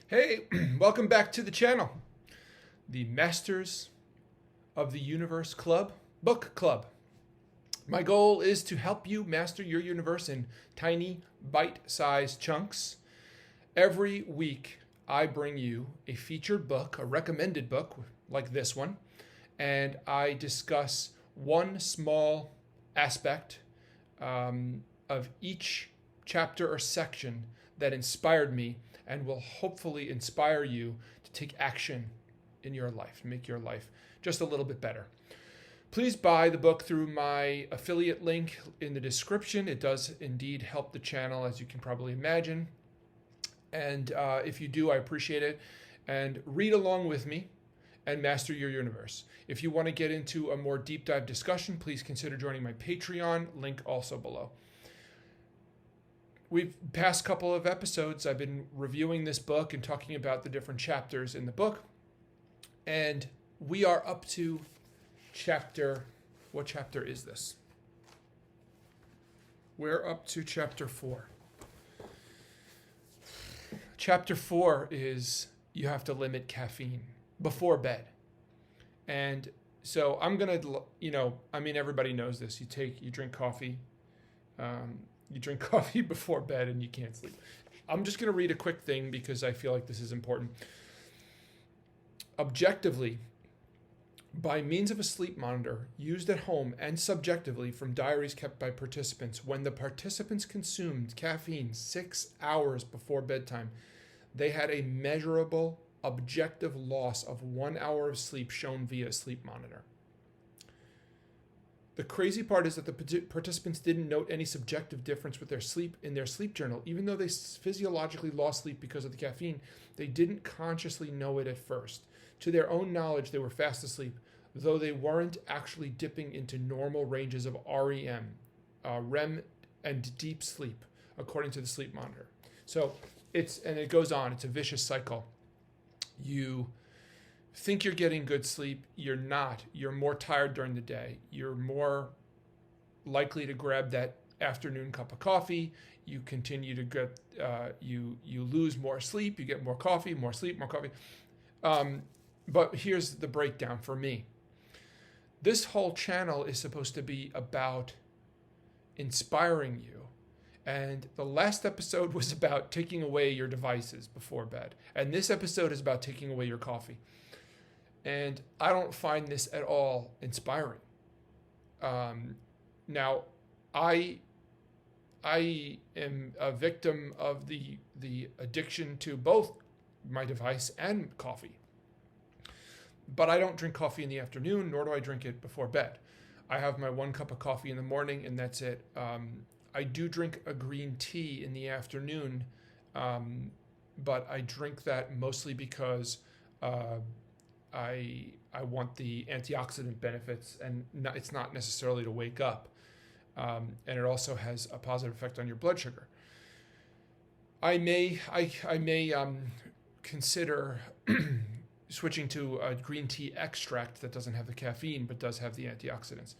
Hey, welcome back to the channel, the Masters of the Universe Club, Book Club. My goal is to help you master your universe in tiny, bite-sized chunks. Every week, I bring you a featured book, a recommended book like this one, and I discuss one small aspect of each chapter or section that inspired me and will hopefully inspire you to take action in your life, make your life just a little bit better. Please buy the book through my affiliate link in the description. It does indeed help the channel, as you can probably imagine. And if you do, I appreciate it. And read along with me and master your universe. If you want to get into a more deep dive discussion, please consider joining my Patreon, link also below. We've past couple of episodes, I've been reviewing this book and talking about the different chapters in the book. And we are up to what chapter is this? We're up to chapter 4. Chapter 4 is you have to limit caffeine before bed. And so I'm going to, everybody knows this. You drink coffee. You drink coffee before bed and you can't sleep. I'm just going to read a quick thing because I feel like this is important. Objectively, by means of a sleep monitor used at home and subjectively from diaries kept by participants, when the participants consumed caffeine 6 hours before bedtime, they had a measurable objective loss of 1 hour of sleep shown via a sleep monitor. The crazy part is that the participants didn't note any subjective difference with their sleep in their sleep journal. Even though they physiologically lost sleep because of the caffeine, they didn't consciously know it at first. To their own knowledge, they were fast asleep, though they weren't actually dipping into normal ranges of REM, REM, and deep sleep, according to the sleep monitor. So it goes on. It's a vicious cycle. You think you're getting good sleep, you're not. You're more tired during the day. You're more likely to grab that afternoon cup of coffee. You continue to get, you lose more sleep, you get more coffee, more sleep, more coffee. But here's the breakdown for me. This whole channel is supposed to be about inspiring you. And the last episode was about taking away your devices before bed. And this episode is about taking away your coffee. And I don't find this at all inspiring. Now, I am a victim of the addiction to both my device and coffee. But I don't drink coffee in the afternoon, nor do I drink it before bed. I have my 1 cup of coffee in the morning, and that's it. I do drink a green tea in the afternoon, but I drink that mostly because I want the antioxidant benefits, and it's not necessarily to wake up. And it also has a positive effect on your blood sugar. I may consider switching to a green tea extract that doesn't have the caffeine but does have the antioxidants.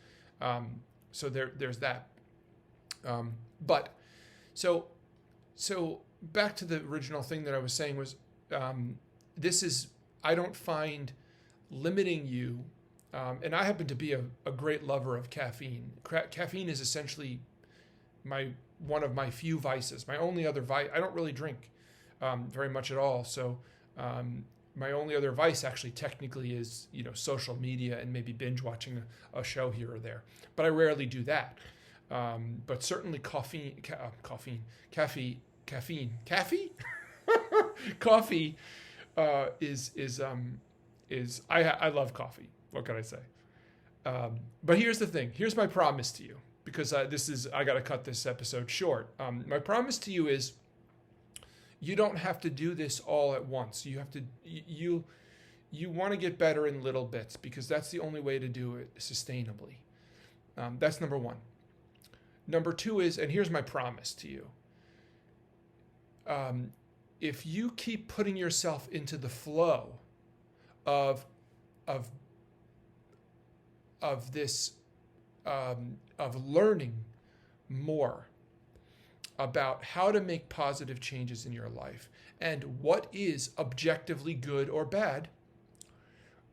So there's that. But so back to the original thing that I was saying was I don't find limiting you, and I happen to be a great lover of caffeine. Caffeine is essentially one of my few vices. My only other vice, I don't really drink very much at all. So my only other vice actually technically is, social media and maybe binge watching a show here or there. But I rarely do that. But certainly coffee, is I love coffee. What can I say? But here's the thing. Here's my promise to you, because I got to cut this episode short. My promise to you is you don't have to do this all at once. You have to you want to get better in little bits, because that's the only way to do it sustainably. That's number one. Number two is, and here's my promise to you. If you keep putting yourself into the flow of this, of learning more, about how to make positive changes in your life and what is objectively good or bad.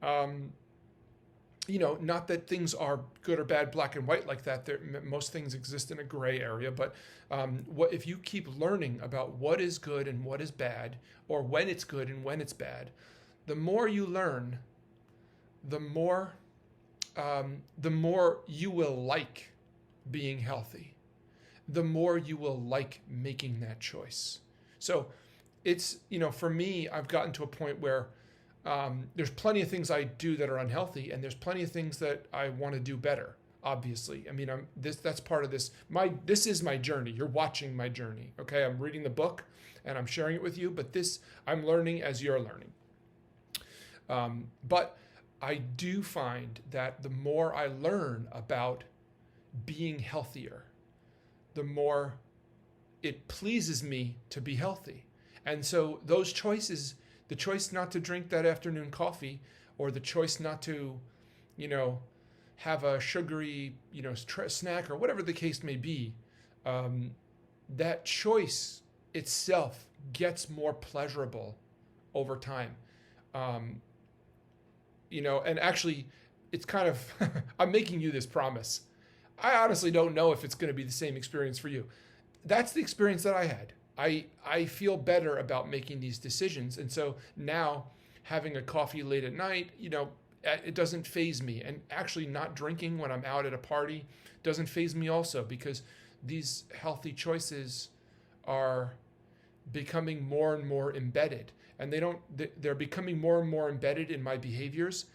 Not that things are good or bad, black and white like that. Most things exist in a gray area. But what if you keep learning about what is good and what is bad, or when it's good and when it's bad, the more you learn, the more you will like being healthy. The more you will like making that choice. So it's, for me, I've gotten to a point where there's plenty of things I do that are unhealthy, and there's plenty of things that I want to do better. Obviously, I mean, that's part of this. This is my journey. You're watching my journey. Okay, I'm reading the book and I'm sharing it with you, but I'm learning as you're learning. But I do find that the more I learn about being healthier, the more it pleases me to be healthy. And so those choices, the choice not to drink that afternoon coffee, or the choice not to, have a sugary, snack, or whatever the case may be, that choice itself gets more pleasurable over time. And actually, it's kind of, I'm making you this promise. I honestly don't know if it's going to be the same experience for you. That's the experience that I had. I feel better about making these decisions. And so now having a coffee late at night, it doesn't faze me. And actually not drinking when I'm out at a party doesn't faze me also, because these healthy choices are becoming more and more embedded. And they're becoming more and more embedded in my behaviors,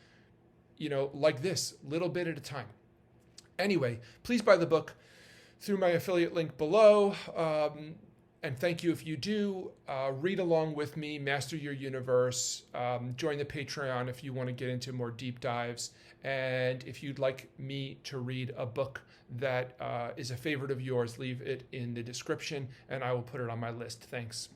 like this, little bit at a time. Anyway, please buy the book through my affiliate link below. And thank you if you do. Read along with me, Master Your Universe. Join the Patreon if you want to get into more deep dives. And if you'd like me to read a book that is a favorite of yours, leave it in the description and I will put it on my list. Thanks.